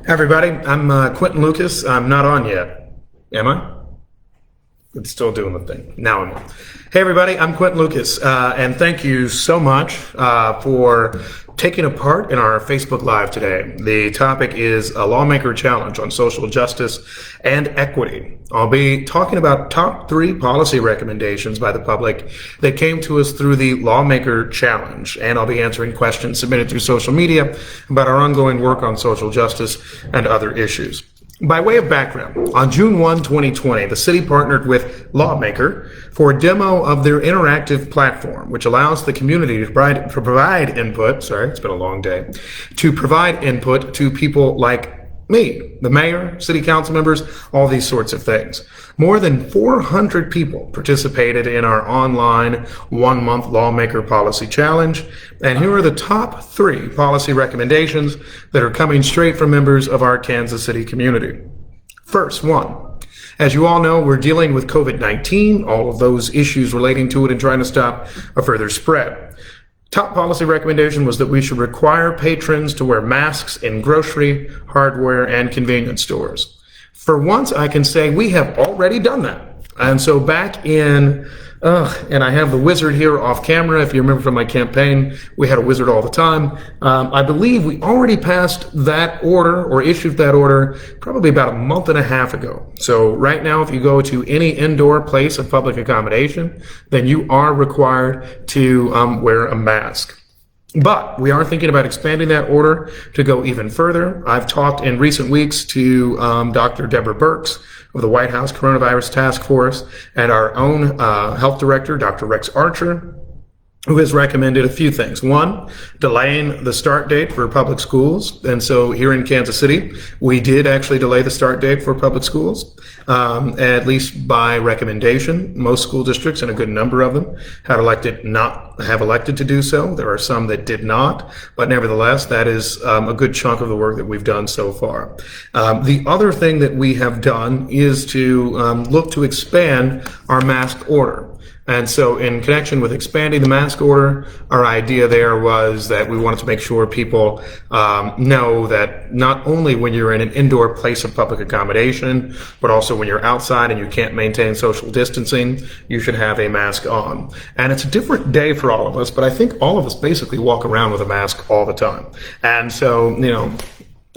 Hey everybody, I'm Quinton Lucas. I'm not on yet. Am I? It's still doing the thing. Now I'm on. Hey everybody, I'm Quinton Lucas, and thank you so much for taking a part in our Facebook Live today. The topic is a LawMaker challenge on social justice and equity. I'll be talking about top 3 policy recommendations by the public that came to us through the LawMaker challenge, and I'll be answering questions submitted through social media about our ongoing work on social justice and other issues. By way of background, on June 1, 2020, the city partnered with LawMaker for a demo of their interactive platform, which allows the community to provide input, it's been a long day, to provide input to people like me, the mayor, city council members, all these sorts of things. More than 400 people participated in our online 1-month LawMaker policy challenge. And here are the top 3 policy recommendations that are coming straight from members of our Kansas City community. First, 1. As you all know, we're dealing with COVID-19, all of those issues relating to it, and trying to stop a further spread. Top policy recommendation was that we should require patrons to wear masks in grocery, hardware, and convenience stores. For once, I can say we have already done that. And so back in, and I have the wizard here off camera. If you remember from my campaign, we had a wizard all the time. I believe we already passed that order or issued that order probably about a month and a half ago. So right now, if you go to any indoor place of public accommodation, then you are required to wear a mask. But we are thinking about expanding that order to go even further. I've talked in recent weeks to Dr. Deborah Birx of the White House Coronavirus Task Force and our own health director, Dr. Rex Archer, who has recommended a few things. 1, delaying the start date for public schools. And so here in Kansas City, we did actually delay the start date for public schools, at least by recommendation. Most school districts, and a good number of them, have elected to do so. There are some that did not, but nevertheless, that is a good chunk of the work that we've done so far. The other thing that we have done is to look to expand our mask order. And so in connection with expanding the mask order, our idea there was that we wanted to make sure people know that not only when you're in an indoor place of public accommodation, but also when you're outside and you can't maintain social distancing, you should have a mask on. And it's a different day for all of us, but I think all of us basically walk around with a mask all the time. And so,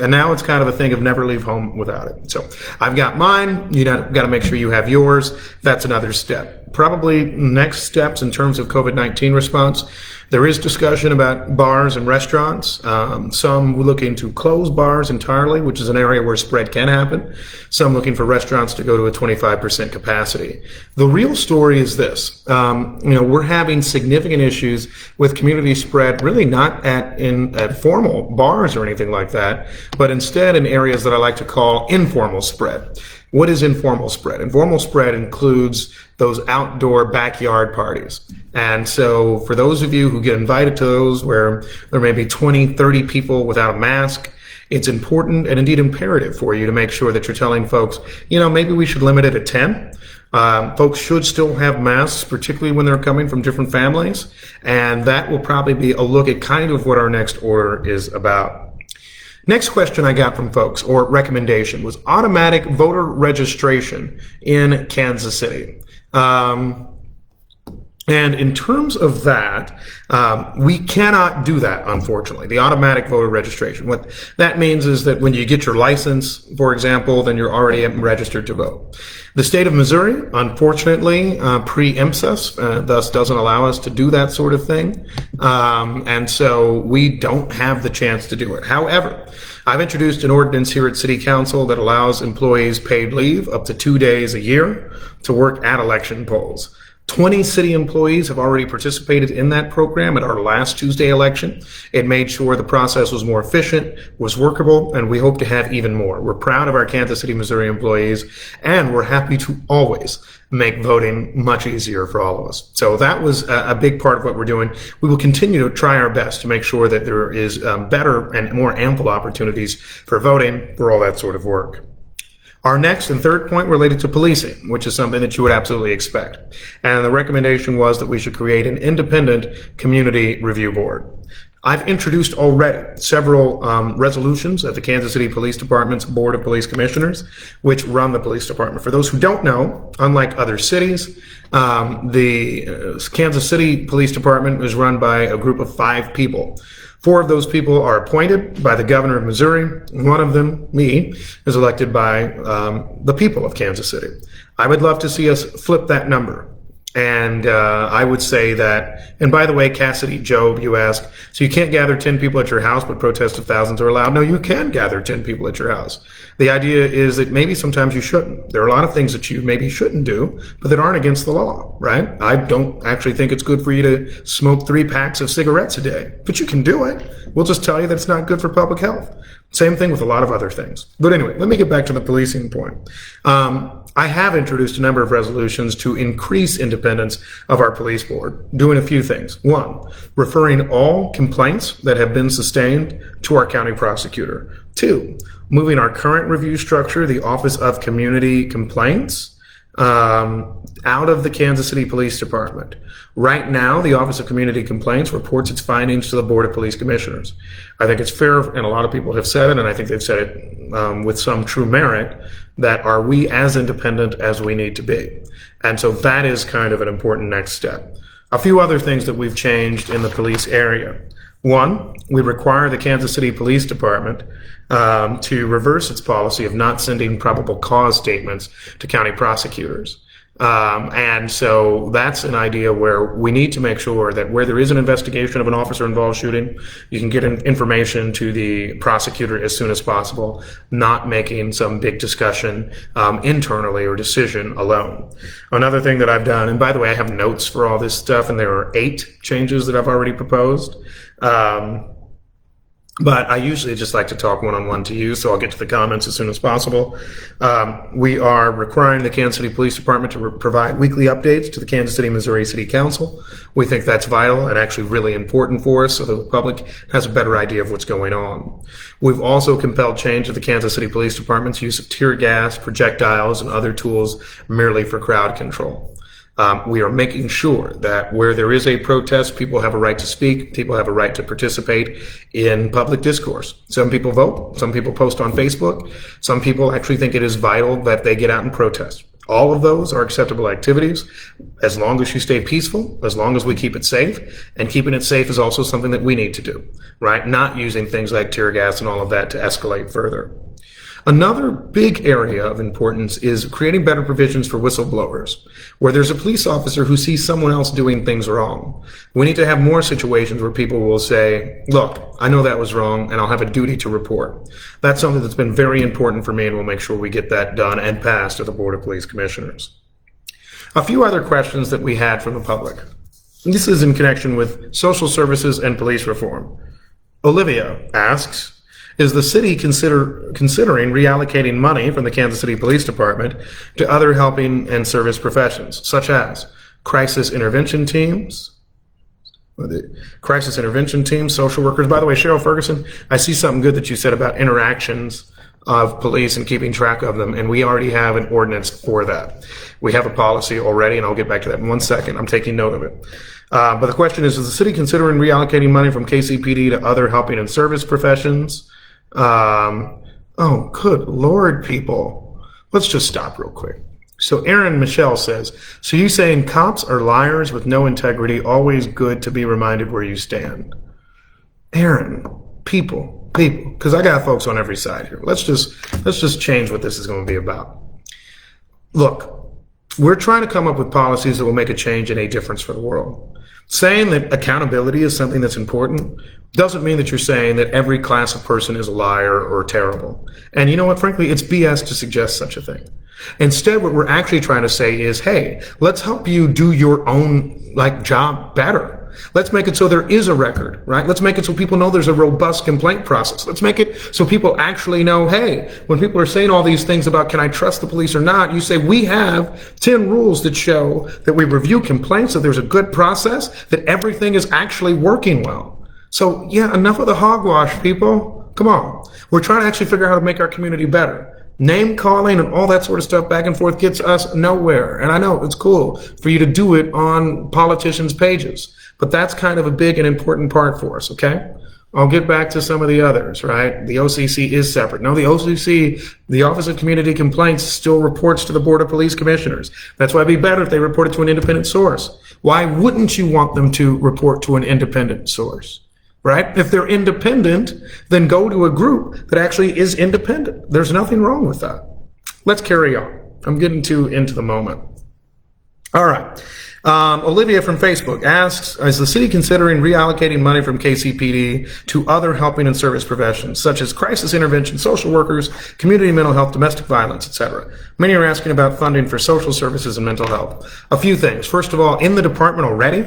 and now it's kind of a thing of never leave home without it. So I've got mine. You got to make sure you have yours. That's another step. Probably next steps in terms of COVID-19 response. There is discussion about bars and restaurants. Some looking to close bars entirely, which is an area where spread can happen. Some looking for restaurants to go to a 25% capacity. The real story is this. We're having significant issues with community spread, really not at formal bars or anything like that, but instead in areas that I like to call informal spread. What is informal spread? Informal spread includes those outdoor backyard parties. And so for those of you who get invited to those where there may be 20, 30 people without a mask, it's important and indeed imperative for you to make sure that you're telling folks, maybe we should limit it at 10. Folks should still have masks, particularly when they're coming from different families. And that will probably be a look at kind of what our next order is about. Next question I got from folks, or recommendation, was automatic voter registration in Kansas City. And in terms of that, we cannot do that, unfortunately, the automatic voter registration. What that means is that when you get your license, for example, then you're already registered to vote. The state of Missouri, unfortunately, preempts us, thus doesn't allow us to do that sort of thing. And so we don't have the chance to do it. However, I've introduced an ordinance here at City Council that allows employees paid leave up to 2 days a year to work at election polls. 20 city employees have already participated in that program at our last Tuesday election. It made sure the process was more efficient, was workable, and we hope to have even more. We're proud of our Kansas City, Missouri employees, and we're happy to always make voting much easier for all of us. So that was a big part of what we're doing. We will continue to try our best to make sure that there is better and more ample opportunities for voting for all that sort of work. Our next and third point related to policing, which is something that you would absolutely expect. And the recommendation was that we should create an independent community review board. I've introduced already several resolutions at the Kansas City Police Department's Board of Police Commissioners, which run the police department. For those who don't know, unlike other cities, the Kansas City Police Department is run by a group of 5 people. 4 of those people are appointed by the governor of Missouri. One of them, me, is elected by the people of Kansas City. I would love to see us flip that number. And I would say that, and by the way, Cassidy, Job, you ask, so you can't gather 10 people at your house, but protests of thousands are allowed? No, you can gather 10 people at your house. The idea is that maybe sometimes you shouldn't. There are a lot of things that you maybe shouldn't do, but that aren't against the law, right? I don't actually think it's good for you to smoke 3 packs of cigarettes a day, but you can do it. We'll just tell you that it's not good for public health. Same thing with a lot of other things. But anyway, let me get back to the policing point. I have introduced a number of resolutions to increase independence of our police board, doing a few things. 1, referring all complaints that have been sustained to our county prosecutor. 2, moving our current review structure, the Office of Community Complaints, out of the Kansas City Police Department. Right now, the Office of Community Complaints reports its findings to the Board of Police Commissioners. I think it's fair, and a lot of people have said it, and I think they've said it with some true merit, that are we as independent as we need to be? And so that is kind of an important next step. A few other things that we've changed in the police area. 1, we require the Kansas City Police Department to reverse its policy of not sending probable cause statements to county prosecutors. And so that's an idea where we need to make sure that where there is an investigation of an officer-involved shooting, you can get information to the prosecutor as soon as possible, not making some big discussion internally or decision alone. Another thing that I've done, and by the way, I have notes for all this stuff, and there are 8 changes that I've already proposed. But I usually just like to talk one-on-one to you, so I'll get to the comments as soon as possible. We are requiring the Kansas City Police Department to provide weekly updates to the Kansas City, Missouri City Council. We think that's vital and actually really important for us so the public has a better idea of what's going on. We've also compelled change of the Kansas City Police Department's use of tear gas, projectiles, and other tools merely for crowd control. We are making sure that where there is a protest, people have a right to speak, people have a right to participate in public discourse. Some people vote, some people post on Facebook, some people actually think it is vital that they get out and protest. All of those are acceptable activities as long as you stay peaceful, as long as we keep it safe, and keeping it safe is also something that we need to do, right? Not using things like tear gas and all of that to escalate further. Another big area of importance is creating better provisions for whistleblowers. Where there's a police officer who sees someone else doing things wrong, we need to have more situations where people will say, look, I know that was wrong, and I'll have a duty to report. That's something that's been very important for me, and we'll make sure we get that done and passed at the Board of Police Commissioners. A few other questions that we had from the public. This is in connection with social services and police reform. Olivia asks, is the city considering reallocating money from the Kansas City Police Department to other helping and service professions, such as crisis intervention teams, social workers? By the way, Cheryl Ferguson, I see something good that you said about interactions of police and keeping track of them, and we already have an ordinance for that. We have a policy already, and I'll get back to that in 1 second. I'm taking note of it. But the question is the city considering reallocating money from KCPD to other helping and service professions? Oh, good Lord, people. Let's just stop real quick. So Aaron Michelle says, so you saying cops are liars with no integrity, always good to be reminded where you stand. Aaron, people, because I got folks on every side here. Let's just change what this is going to be about. Look, we're trying to come up with policies that will make a change and a difference for the world. Saying that accountability is something that's important doesn't mean that you're saying that every class of person is a liar or terrible. And you know what, frankly, it's BS to suggest such a thing. Instead, what we're actually trying to say is, hey, let's help you do your own job better. Let's make it so there is a record, right? Let's make it so people know there's a robust complaint process. Let's make it so people actually know, hey, when people are saying all these things about can I trust the police or not, you say we have 10 rules that show that we review complaints, that there's a good process, that everything is actually working well. So yeah, enough of the hogwash, people. Come on. We're trying to actually figure out how to make our community better. Name calling and all that sort of stuff back and forth gets us nowhere. And I know it's cool for you to do it on politicians' pages. But that's kind of a big and important part for us, okay? I'll get back to some of the others, right? The OCC is separate. No, the OCC, the Office of Community Complaints, still reports to the Board of Police Commissioners. That's why it'd be better if they reported to an independent source. Why wouldn't you want them to report to an independent source, right? If they're independent, then go to a group that actually is independent. There's nothing wrong with that. Let's carry on. I'm getting into the moment. All right. Olivia from Facebook asks, is the city considering reallocating money from KCPD to other helping and service professions, such as crisis intervention, social workers, community mental health, domestic violence, etc.? Many are asking about funding for social services and mental health. A few things. First of all, in the department already,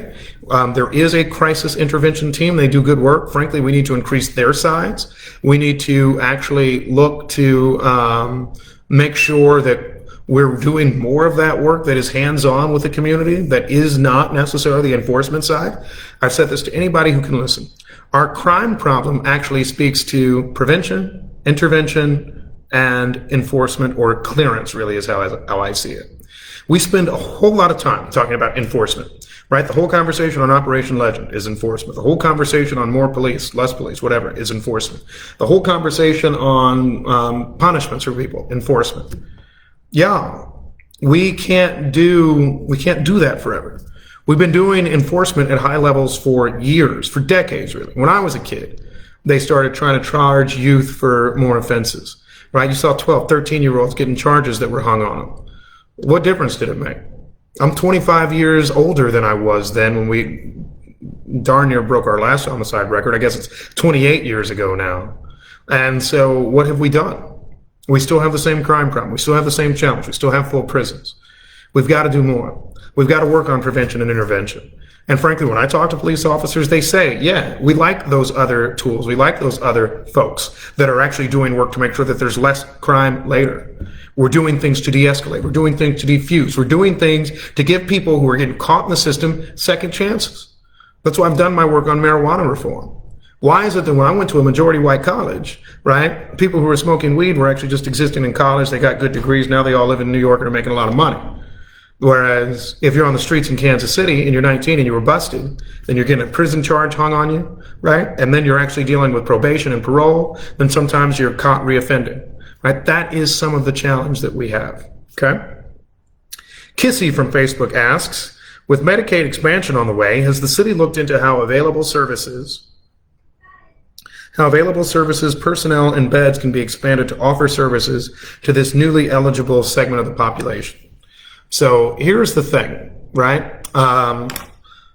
there is a crisis intervention team. They do good work. Frankly, we need to increase their size. We need to actually look to make sure that we're doing more of that work that is hands-on with the community, that is not necessarily the enforcement side. I've said this to anybody who can listen. Our crime problem actually speaks to prevention, intervention, and enforcement, or clearance, really, is how I see it. We spend a whole lot of time talking about enforcement, right? The whole conversation on Operation Legend is enforcement. The whole conversation on more police, less police, whatever, is enforcement. The whole conversation on punishments for people, enforcement. Yeah, we can't do that forever. We've been doing enforcement at high levels for years, for decades, really. When I was a kid, they started trying to charge youth for more offenses, right? You saw 12, 13-year-olds getting charges that were hung on them. What difference did it make? I'm 25 years older than I was then when we darn near broke our last homicide record. I guess it's 28 years ago now. And so what have we done? We still have the same crime problem. We still have the same challenge. We still have full prisons. We've got to do more. We've got to work on prevention and intervention. And frankly, when I talk to police officers, they say, yeah, we like those other tools. We like those other folks that are actually doing work to make sure that there's less crime later. We're doing things to de-escalate. We're doing things to defuse. We're doing things to give people who are getting caught in the system second chances. That's why I've done my work on marijuana reform. Why is it that when I went to a majority white college, right, people who were smoking weed were actually just existing in college, they got good degrees, now they all live in New York and are making a lot of money. Whereas if you're on the streets in Kansas City and you're 19 and you were busted, then you're getting a prison charge hung on you, right? And then you're actually dealing with probation and parole, then sometimes you're caught reoffending, right? That is some of the challenge that we have, okay? Kissy from Facebook asks, with Medicaid expansion on the way, has the city looked into how available services, personnel, and beds can be expanded to offer services to this newly eligible segment of the population? So here's the thing, right?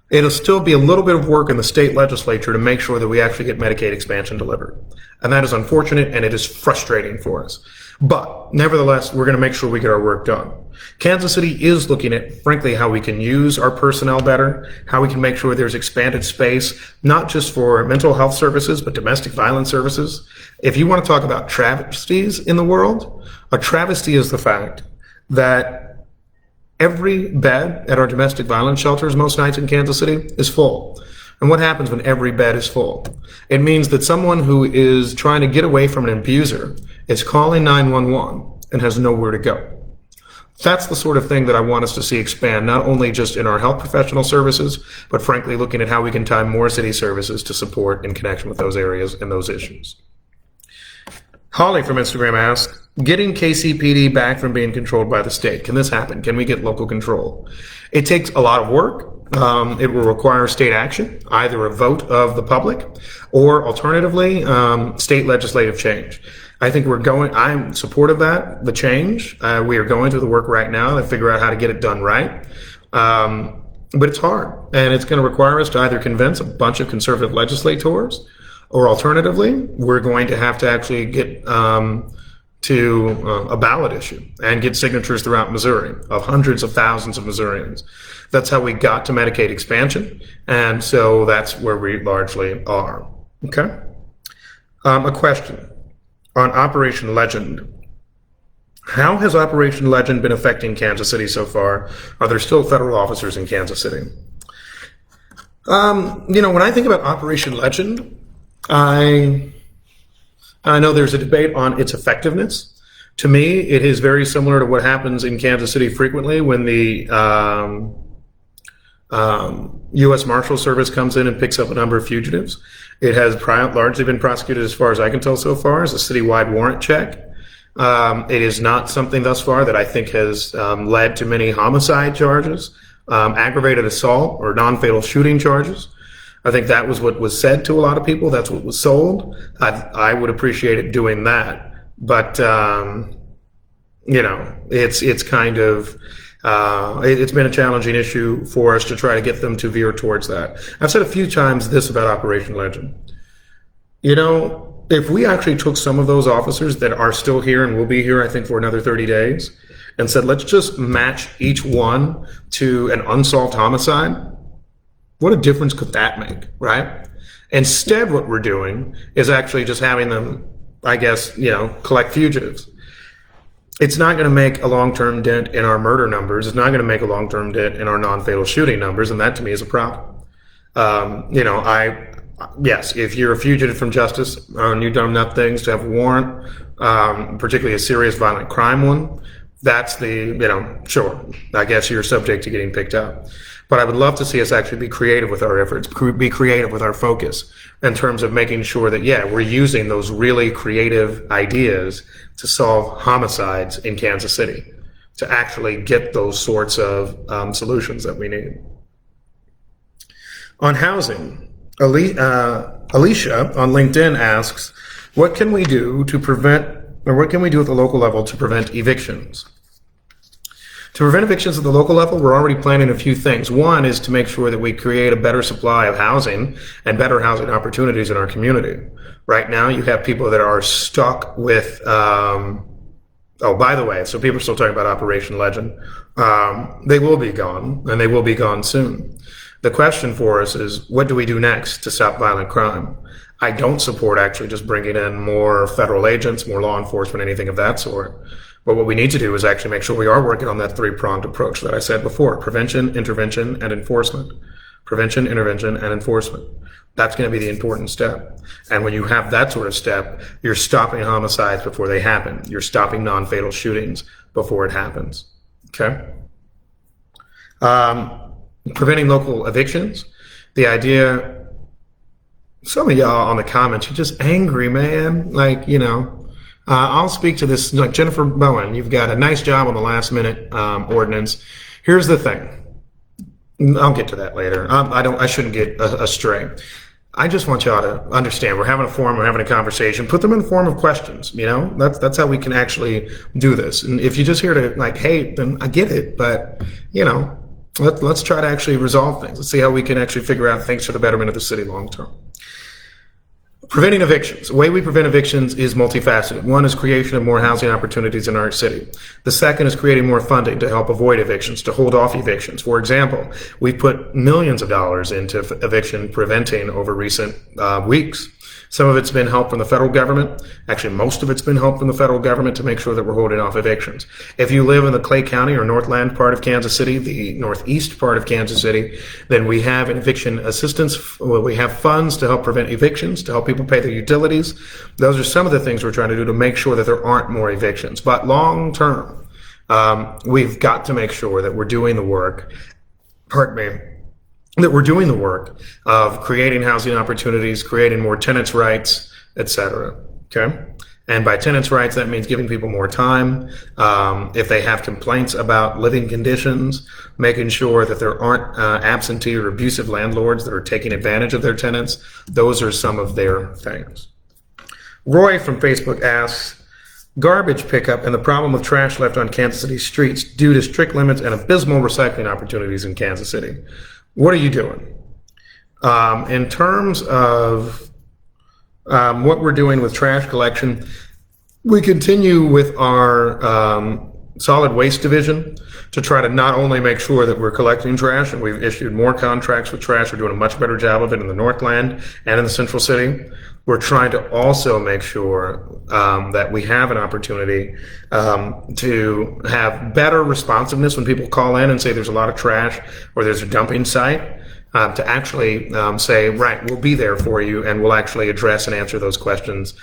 It'll still be a little bit of work in the state legislature to make sure that we actually get Medicaid expansion delivered. And that is unfortunate, and it is frustrating for us. But nevertheless, we're going to make sure we get our work done. Kansas City is looking at, frankly, how we can use our personnel better, how we can make sure there's expanded space, not just for mental health services, but domestic violence services. If you want to talk about travesties in the world, a travesty is the fact that every bed at our domestic violence shelters most nights in Kansas City is full. And what happens when every bed is full? It means that someone who is trying to get away from an abuser is calling 911 and has nowhere to go. That's the sort of thing that I want us to see expand, not only just in our health professional services, but frankly looking at how we can tie more city services to support in connection with those areas and those issues. Holly from Instagram asks, getting KCPD back from being controlled by the state. Can this happen? Can we get local control? It takes a lot of work. It will require state action, either a vote of the public or alternatively, state legislative change. I think I'm supportive of that, the change. We are going through the work right now to figure out how to get it done right. But it's hard, and it's going to require us to either convince a bunch of conservative legislators, or alternatively, we're going to have to actually get to a ballot issue and get signatures throughout Missouri of hundreds of thousands of Missourians. That's how we got to Medicaid expansion, and so that's where we largely are. Okay? A question on Operation Legend. How has Operation Legend been affecting Kansas City so far? Are there still federal officers in Kansas City? When I think about Operation Legend, I know there's a debate on its effectiveness. To me, it is very similar to what happens in Kansas City frequently when the U.S. Marshal Service comes in and picks up a number of fugitives. It has largely been prosecuted, as far as I can tell so far, as a citywide warrant check. It is not something thus far that I think has led to many homicide charges, aggravated assault, or non-fatal shooting charges. I think that was what was said to a lot of people. That's what was sold. I would appreciate it doing that. But, it's kind of, it's been a challenging issue for us to try to get them to veer towards that. I've said a few times this about Operation Legend. If we actually took some of those officers that are still here and will be here, I think, for another 30 days, and said, let's just match each one to an unsolved homicide, what a difference could that make, right? Instead, what we're doing is actually just having them, I guess, collect fugitives. It's not going to make a long-term dent in our murder numbers. It's not going to make a long-term dent in our non-fatal shooting numbers, and that to me is a problem. Yes, if you're a fugitive from justice and you've done enough things to have a warrant, particularly a serious violent crime one, that's sure, I guess you're subject to getting picked up. But I would love to see us actually be creative with our efforts, be creative with our focus in terms of making sure that, we're using those really creative ideas to solve homicides in Kansas City, to actually get those sorts of solutions that we need. On housing, Alicia on LinkedIn asks, what can we do at the local level to prevent evictions? To prevent evictions at the local level, we're already planning a few things. One is to make sure that we create a better supply of housing and better housing opportunities in our community. Right now, you have people that are stuck with, by the way, so people are still talking about Operation Legend. They will be gone, and they will be gone soon. The question for us is, what do we do next to stop violent crime? I don't support actually just bringing in more federal agents, more law enforcement, anything of that sort. But what we need to do is actually make sure we are working on that three-pronged approach that I said before: prevention, intervention, and enforcement. Prevention, intervention, and enforcement. That's going to be the important step. And when you have that sort of step, you're stopping homicides before they happen. You're stopping non-fatal shootings before it happens. Okay? Preventing local evictions. The idea, some of y'all on the comments, you're just angry, man. I'll speak to this, like Jennifer Bowen, you've got a nice job on the last minute ordinance. Here's the thing. I'll get to that later. I shouldn't get astray. I just want y'all to understand, we're having a forum, we're having a conversation, put them in the form of questions, that's how we can actually do this. And if you're just here to hate, then I get it, but let's try to actually resolve things. Let's see how we can actually figure out things for the betterment of the city long term. Preventing evictions. The way we prevent evictions is multifaceted. One is creation of more housing opportunities in our city. The second is creating more funding to help avoid evictions, to hold off evictions. For example, we've put millions of dollars into eviction preventing over recent weeks. Some of it's been help from the federal government. Actually, most of it's been help from the federal government to make sure that we're holding off evictions. If you live in the Clay County or Northland part of Kansas City, the northeast part of Kansas City, then we have an eviction assistance. We have funds to help prevent evictions, to help people pay their utilities. Those are some of the things we're trying to do to make sure that there aren't more evictions. But long term, we've got to make sure that we're doing the work. That we're doing the work of creating housing opportunities, creating more tenants' rights, et cetera. Okay? And by tenants' rights, that means giving people more time. If they have complaints about living conditions, making sure that there aren't absentee or abusive landlords that are taking advantage of their tenants. Those are some of their things. Roy from Facebook asks, garbage pickup and the problem with trash left on Kansas City streets due to strict limits and abysmal recycling opportunities in Kansas City. What are you doing? In terms of what we're doing with trash collection, we continue with our solid waste division to try to not only make sure that we're collecting trash, and we've issued more contracts with trash. We're doing a much better job of it in the Northland and in the Central City. We're trying to also make sure that we have an opportunity to have better responsiveness when people call in and say there's a lot of trash or there's a dumping site. to actually say, right, we'll be there for you, and we'll actually address and answer those questions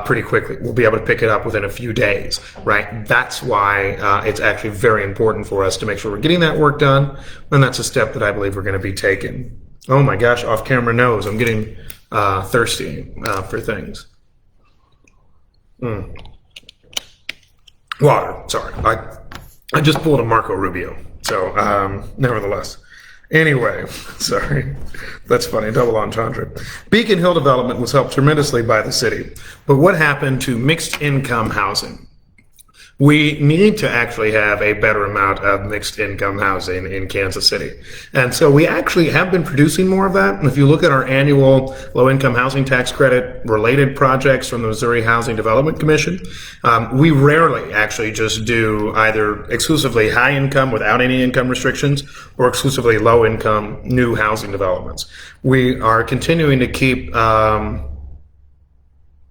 pretty quickly. We'll be able to pick it up within a few days, right? That's why it's actually very important for us to make sure we're getting that work done, and that's a step that I believe we're going to be taking. Oh my gosh, off-camera nose. I'm getting thirsty for things. Water, sorry. I just pulled a Marco Rubio, so nevertheless. Anyway, sorry, that's funny, double entendre. Beacon Hill development was helped tremendously by the city, but what happened to mixed income housing? We need to actually have a better amount of mixed income housing in Kansas City. And so we actually have been producing more of that. And if you look at our annual low income housing tax credit related projects from the Missouri Housing Development Commission, we rarely actually just do either exclusively high income without any income restrictions or exclusively low income new housing developments. We are continuing to keep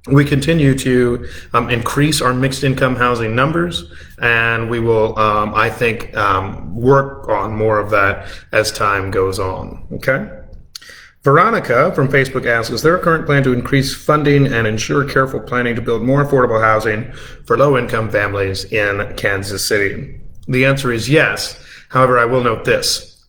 increase our mixed income housing numbers, and we will, I think, work on more of that as time goes on. Okay. Veronica from Facebook asks, is there a current plan to increase funding and ensure careful planning to build more affordable housing for low-income families in Kansas City? The answer is yes. However, I will note this.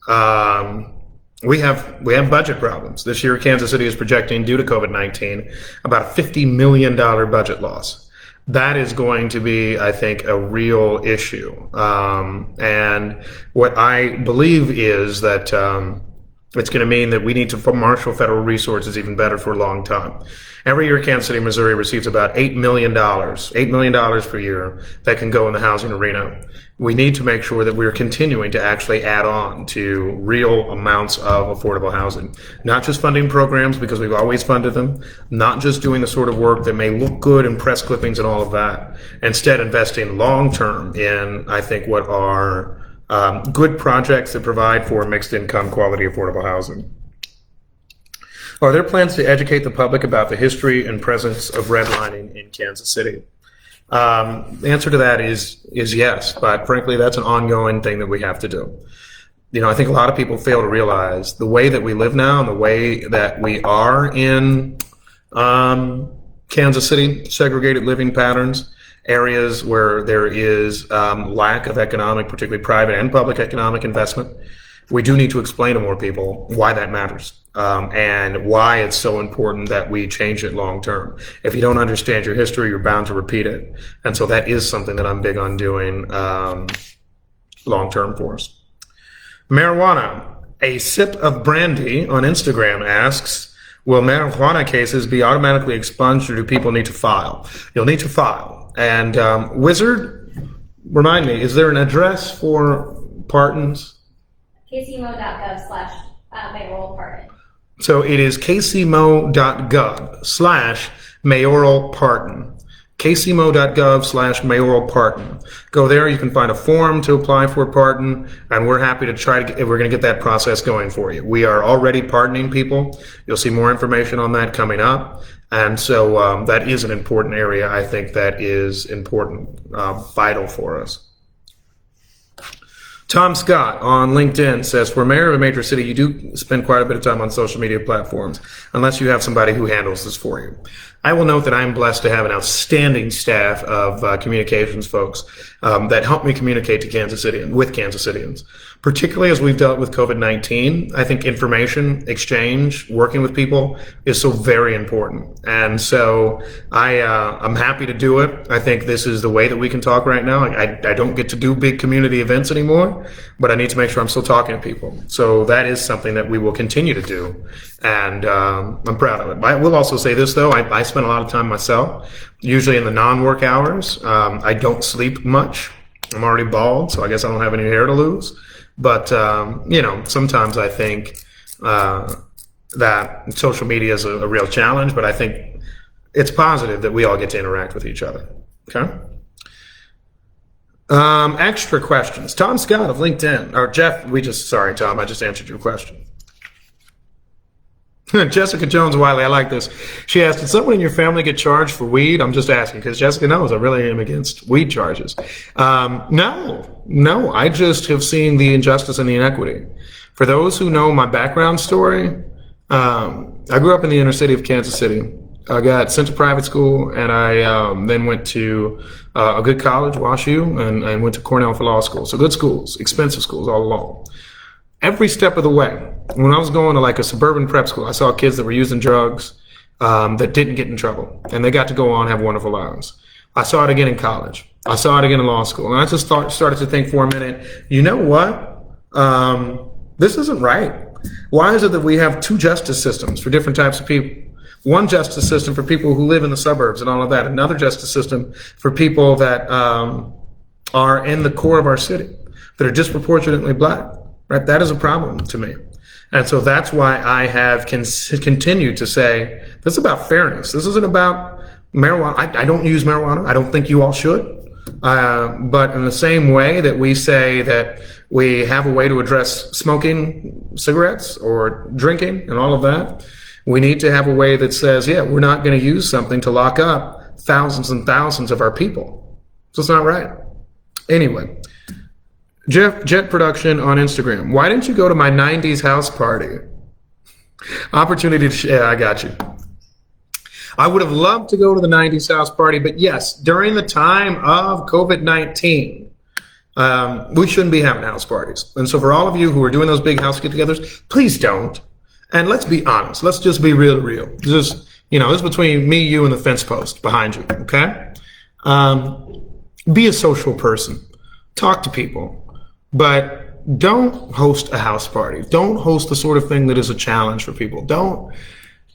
We have budget problems. This year, Kansas City is projecting, due to COVID-19, about a $50 million budget loss. That is going to be, I think, a real issue. And what I believe is that it's going to mean that we need to marshal federal resources even better for a long time. Every year, Kansas City, Missouri receives about $8 million per year that can go in the housing arena. We need to make sure that we're continuing to actually add on to real amounts of affordable housing. Not just funding programs, because we've always funded them, not just doing the sort of work that may look good in press clippings and all of that. Instead, investing long-term in, I think, what are good projects that provide for mixed income, quality, affordable housing. Are there plans to educate the public about the history and presence of redlining in Kansas City? The answer to that is yes, but frankly, that's an ongoing thing that we have to do. You know, I think a lot of people fail to realize the way that we live now and the way that we are in Kansas City, segregated living patterns, areas where there is lack of economic, particularly private and public economic investment. We do need to explain to more people why that matters. And why it's so important that we change it long term. If you don't understand your history, you're bound to repeat it. And so that is something that I'm big on doing long term for us. Marijuana. A sip of brandy on Instagram asks, will marijuana cases be automatically expunged, or do people need to file? You'll need to file. And Wizard, remind me, is there an address for pardons? KCMO.gov/mayoral pardon. So it is kcmo.gov/mayoral pardon. kcmo.gov/mayoral pardon. Go there, you can find a form to apply for a pardon, and we're happy to we're going to get that process going for you. We are already pardoning people. You'll see more information on that coming up. And so that is an important area, I think, that is important, vital for us. Tom Scott on LinkedIn says, for mayor of a major city, you do spend quite a bit of time on social media platforms, unless you have somebody who handles this for you. I will note that I'm blessed to have an outstanding staff of communications folks that help me communicate to Kansas City and with Kansas Cityans. Particularly as we've dealt with COVID-19, I think information exchange, working with people, is so very important. And so I'm happy to do it. I think this is the way that we can talk right now. I don't get to do big community events anymore, but I need to make sure I'm still talking to people. So that is something that we will continue to do. And I'm proud of it. I will also say this, though. I spend a lot of time myself, usually in the non-work hours. I don't sleep much. I'm already bald, so I guess I don't have any hair to lose. But, sometimes I think that social media is a real challenge, but I think it's positive that we all get to interact with each other. Okay? Extra questions. Tom Scott of LinkedIn. Or Jeff, sorry, Tom, I just answered your question. Jessica Jones Wiley, I like this. She asked, did someone in your family get charged for weed? I'm just asking because Jessica knows I really am against weed charges. No, I just have seen the injustice and the inequity. For those who know my background story, I grew up in the inner city of Kansas City. I got sent to private school, and I then went to a good college, WashU, and went to Cornell for law school. So good schools, expensive schools all along. Every step of the way, when I was going to like a suburban prep school, I saw kids that were using drugs that didn't get in trouble, and they got to go on and have wonderful lives. I saw it again in college. I saw it again in law school, and I just started to think for a minute, you know what? This isn't right. Why is it that we have two justice systems for different types of people? One justice system for people who live in the suburbs and all of that. Another justice system for people that are in the core of our city, that are disproportionately black. Right? That is a problem to me. And so that's why I have continued to say, this is about fairness. This isn't about marijuana. I don't use marijuana. I don't think you all should. But in the same way that we say that we have a way to address smoking cigarettes or drinking and all of that, we need to have a way that says, yeah, we're not going to use something to lock up thousands and thousands of our people. So it's not right. Anyway, Jet Production on Instagram. Why didn't you go to my 90s house party? Opportunity to share. I got you. I would have loved to go to the 90s house party, but yes, during the time of COVID-19, we shouldn't be having house parties. And so for all of you who are doing those big house get-togethers, please don't. And let's be honest. Let's just be real. Just, this is between me, you, and the fence post behind you, okay? Be a social person. Talk to people. But don't host a house party. Don't host the sort of thing that is a challenge for people. Don't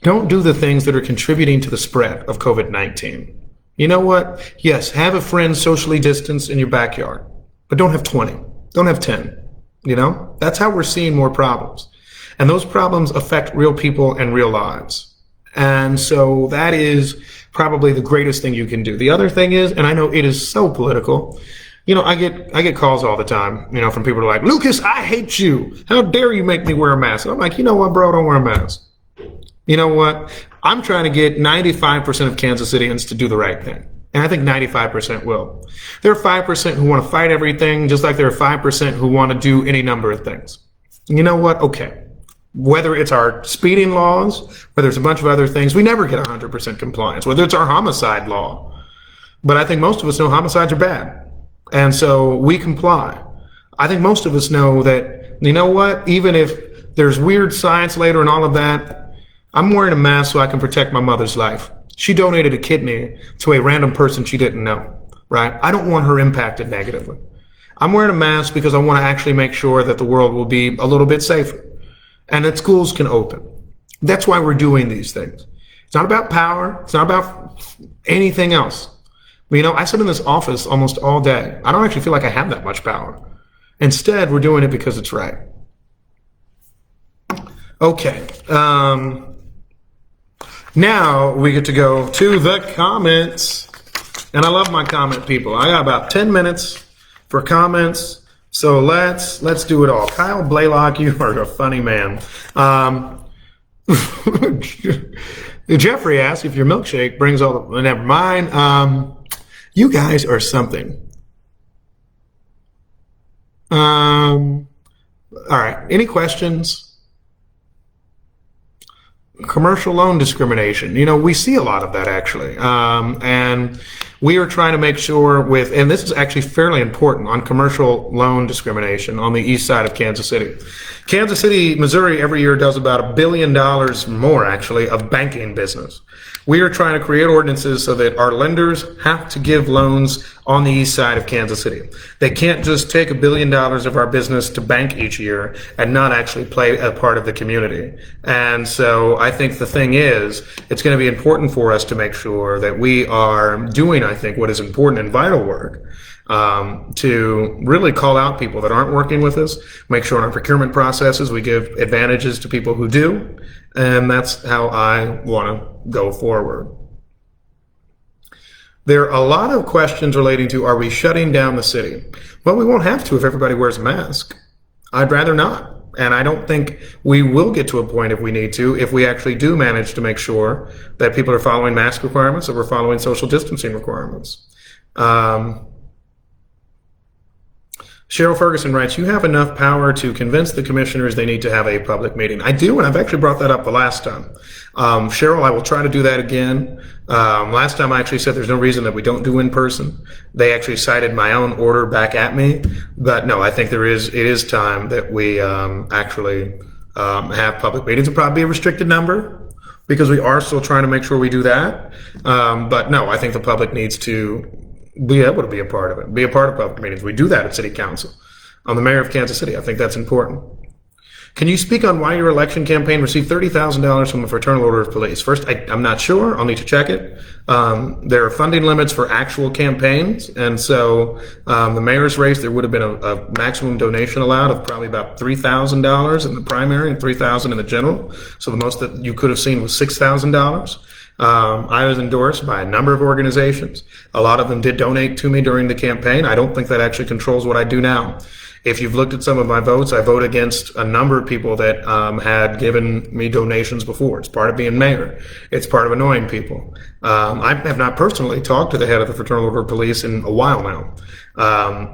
do the things that are contributing to the spread of COVID-19. You know what? Yes, have a friend socially distanced in your backyard, but don't have 20. Don't have 10. That's how we're seeing more problems. And those problems affect real people and real lives. And so that is probably the greatest thing you can do. The other thing is, and I know it is so political, I get calls all the time, from people who are like, Lucas, I hate you. How dare you make me wear a mask? And I'm like, you know what, bro, don't wear a mask. You know what? I'm trying to get 95% of Kansas Cityans to do the right thing. And I think 95% will. There are 5% who want to fight everything, just like there are 5% who want to do any number of things. You know what? Okay. Whether it's our speeding laws, whether it's a bunch of other things, we never get 100% compliance, whether it's our homicide law. But I think most of us know homicides are bad. And so we comply. I think most of us know that, you know what, even if there's weird science later and all of that, I'm wearing a mask so I can protect my mother's life. She donated a kidney to a random person she didn't know, right? I don't want her impacted negatively. I'm wearing a mask because I want to actually make sure that the world will be a little bit safer and that schools can open. That's why we're doing these things. It's not about power. It's not about anything else. But, I sit in this office almost all day. I don't actually feel like I have that much power. Instead, we're doing it because it's right. Okay. Now we get to go to the comments. And I love my comment people. I got about 10 minutes for comments. So let's do it all. Kyle Blaylock, you are a funny man. Jeffrey asked if your milkshake brings all the, never mind. You guys are something. All right. Any questions? Commercial loan discrimination. We see a lot of that actually. And we are trying to make sure and this is actually fairly important on commercial loan discrimination on the east side of Kansas City. Kansas City, Missouri every year does about $1 billion more actually of banking business. We are trying to create ordinances so that our lenders have to give loans on the east side of Kansas City. They can't just take $1 billion of our business to bank each year and not actually play a part of the community. And so I think the thing is, it's going to be important for us to make sure that we are doing, I think, what is important and vital work to really call out people that aren't working with us, make sure in our procurement processes we give advantages to people who do, and that's how I want to go forward. There are a lot of questions relating to, are we shutting down the city? Well, we won't have to if everybody wears a mask. I'd rather not. And I don't think we will get to a point if we need to, if we actually do manage to make sure that people are following mask requirements, that we're following social distancing requirements. Cheryl Ferguson writes, you have enough power to convince the commissioners they need to have a public meeting. I do, and I've actually brought that up the last time. Cheryl, I will try to do that again. Last time I actually said there's no reason that we don't do in person. They actually cited my own order back at me. But no, I think it is time that we actually have public meetings. It'll probably be a restricted number because we are still trying to make sure we do that. But no, I think the public needs to be able to be a part of it, be a part of public meetings. We do that at City Council. I'm the mayor of Kansas City. I think that's important. Can you speak on why your election campaign received $30,000 from the Fraternal Order of Police? First, I'm not sure. I'll need to check it. There are funding limits for actual campaigns. And so the mayor's race, there would have been a maximum donation allowed of probably about $3,000 in the primary and $3,000 in the general. So the most that you could have seen was $6,000. I was endorsed by a number of organizations. A lot of them did donate to me during the campaign. I don't think that actually controls what I do now. If you've looked at some of my votes, I vote against a number of people that had given me donations before. It's part of being mayor. It's part of annoying people. I have not personally talked to the head of the Fraternal Order of Police in a while now.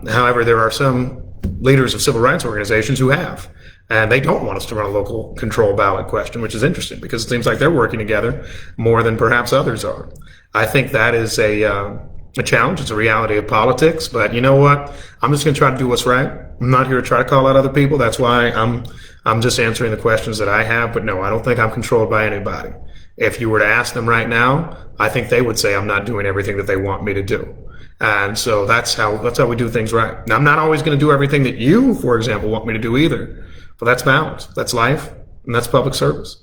However, there are some leaders of civil rights organizations who have. And they don't want us to run a local control ballot question, which is interesting because it seems like they're working together more than perhaps others are. I think that is a challenge. It's a reality of politics. But you know what? I'm just going to try to do what's right. I'm not here to try to call out other people. That's why I'm just answering the questions that I have. But no, I don't think I'm controlled by anybody. If you were to ask them right now, I think they would say I'm not doing everything that they want me to do. And so that's how we do things right. Now, I'm not always going to do everything that you, for example, want me to do either. But that's balance. That's life. And that's public service.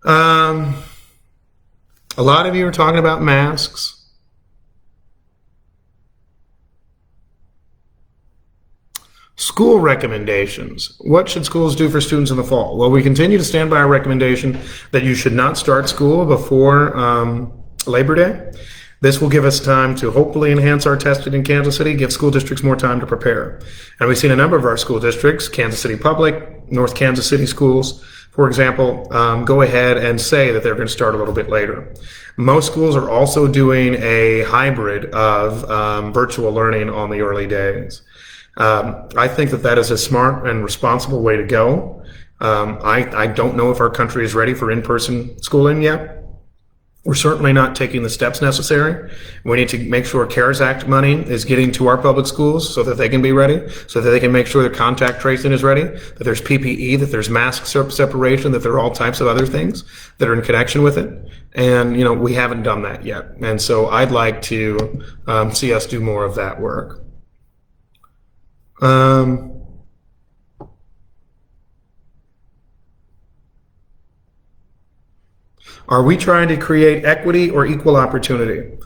A lot of you are talking about masks. School recommendations. What should schools do for students in the fall? Well, we continue to stand by our recommendation that you should not start school before Labor Day. This will give us time to hopefully enhance our testing in Kansas City, give school districts more time to prepare. And we've seen a number of our school districts, Kansas City Public, North Kansas City Schools, for example, go ahead and say that they're going to start a little bit later. Most schools are also doing a hybrid of virtual learning on the early days. I think that is a smart and responsible way to go. I don't know if our country is ready for in-person schooling yet. We're certainly not taking the steps necessary. We need to make sure CARES Act money is getting to our public schools so that they can be ready, so that they can make sure that contact tracing is ready, that there's PPE, that there's mask separation, that there are all types of other things that are in connection with it. And, you know, we haven't done that yet. And so I'd like to see us do more of that work. Are we trying to create equity or equal opportunity?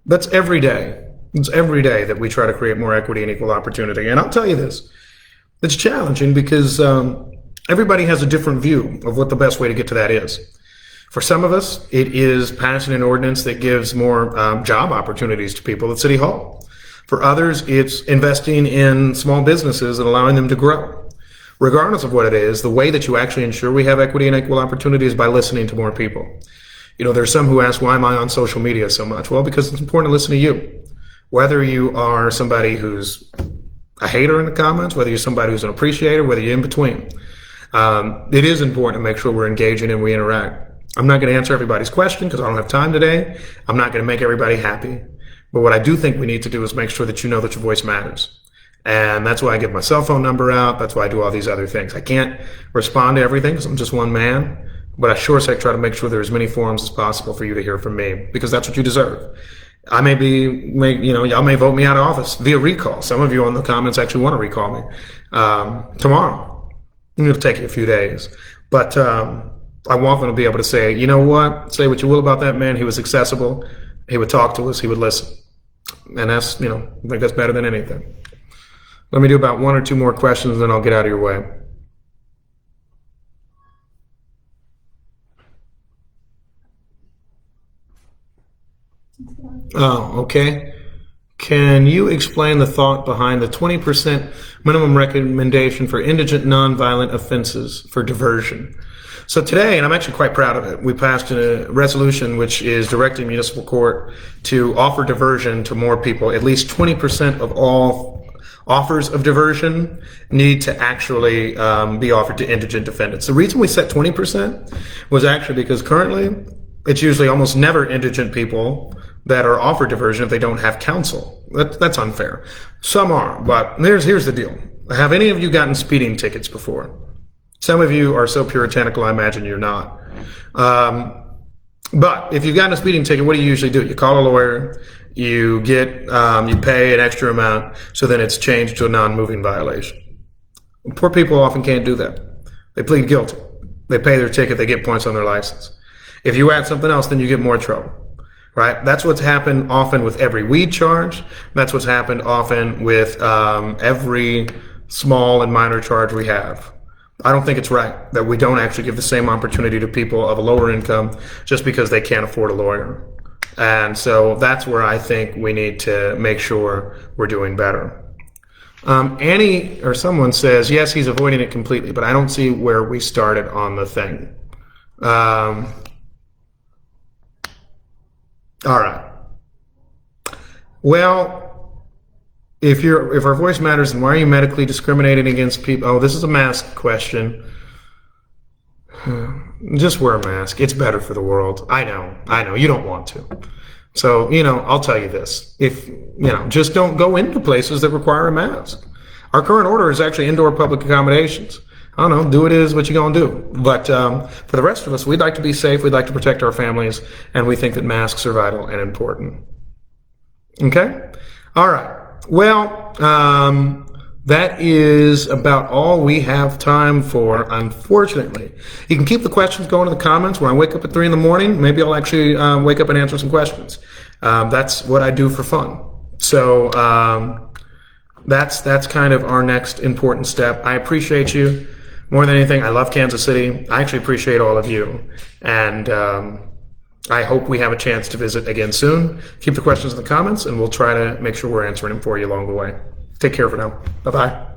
That's every day. It's every day that we try to create more equity and equal opportunity. And I'll tell you this, it's challenging because everybody has a different view of what the best way to get to that is. For some of us, it is passing an ordinance that gives more job opportunities to people at City Hall. For others, it's investing in small businesses and allowing them to grow. Regardless of what it is, the way that you actually ensure we have equity and equal opportunity is by listening to more people. You know, there's some who ask, why am I on social media so much? Well, because it's important to listen to you. Whether you are somebody who's a hater in the comments, whether you're somebody who's an appreciator, whether you're in between, it is important to make sure we're engaging and we interact. I'm not going to answer everybody's question because I don't have time today. I'm not going to make everybody happy. But what I do think we need to do is make sure that you know that your voice matters. And that's why I give my cell phone number out. That's why I do all these other things. I can't respond to everything because I'm just one man, but I sure as heck try to make sure there are as many forums as possible for you to hear from me because that's what you deserve. I y'all may vote me out of office via recall. Some of you on the comments actually want to recall me tomorrow. It'll take you a few days, but I want them to be able to say, you know what, say what you will about that man. He was accessible. He would talk to us. He would listen. And that's, I think that's better than anything. Let me do about one or two more questions, and then I'll get out of your way. Oh, okay. Can you explain the thought behind the 20% minimum recommendation for indigent nonviolent offenses for diversion? So today, and I'm actually quite proud of it, we passed a resolution which is directing municipal court to offer diversion to more people. At least 20% of all offers of diversion need to actually be offered to indigent defendants. The reason we set 20% was actually because currently it's usually almost never indigent people that are offered diversion if they don't have counsel. That's unfair. Some are, but here's the deal. Have any of you gotten speeding tickets before? Some of you are so puritanical, I imagine you're not. But if you've gotten a speeding ticket, what do you usually do? You call a lawyer, you pay an extra amount, so then it's changed to a non-moving violation. Poor people often can't do that. They plead guilty. They pay their ticket, they get points on their license. If you add something else, then you get more trouble, right? That's what's happened often with every weed charge. That's what's happened often with every small and minor charge we have. I don't think it's right that we don't actually give the same opportunity to people of a lower income just because they can't afford a lawyer. And so that's where I think we need to make sure we're doing better. Annie or someone says, yes, he's avoiding it completely, but I don't see where we started on the thing. All right. Well, if our voice matters, then why are you medically discriminating against people? Oh, this is a mask question. Just wear a mask. It's better for the world. I know. You don't want to. So, I'll tell you this. Just don't go into places that require a mask. Our current order is actually indoor public accommodations. I don't know, do it is what you're going to do. But for the rest of us, we'd like to be safe. We'd like to protect our families. And we think that masks are vital and important. Okay? All right. Well, that is about all we have time for, unfortunately. You can keep the questions going in the comments. When I wake up at 3 in the morning, maybe I'll actually wake up and answer some questions. That's what I do for fun. So that's kind of our next important step. I appreciate you more than anything. I love Kansas City. I actually appreciate all of you. And I hope we have a chance to visit again soon. Keep the questions in the comments, and we'll try to make sure we're answering them for you along the way. Take care for now. Bye-bye.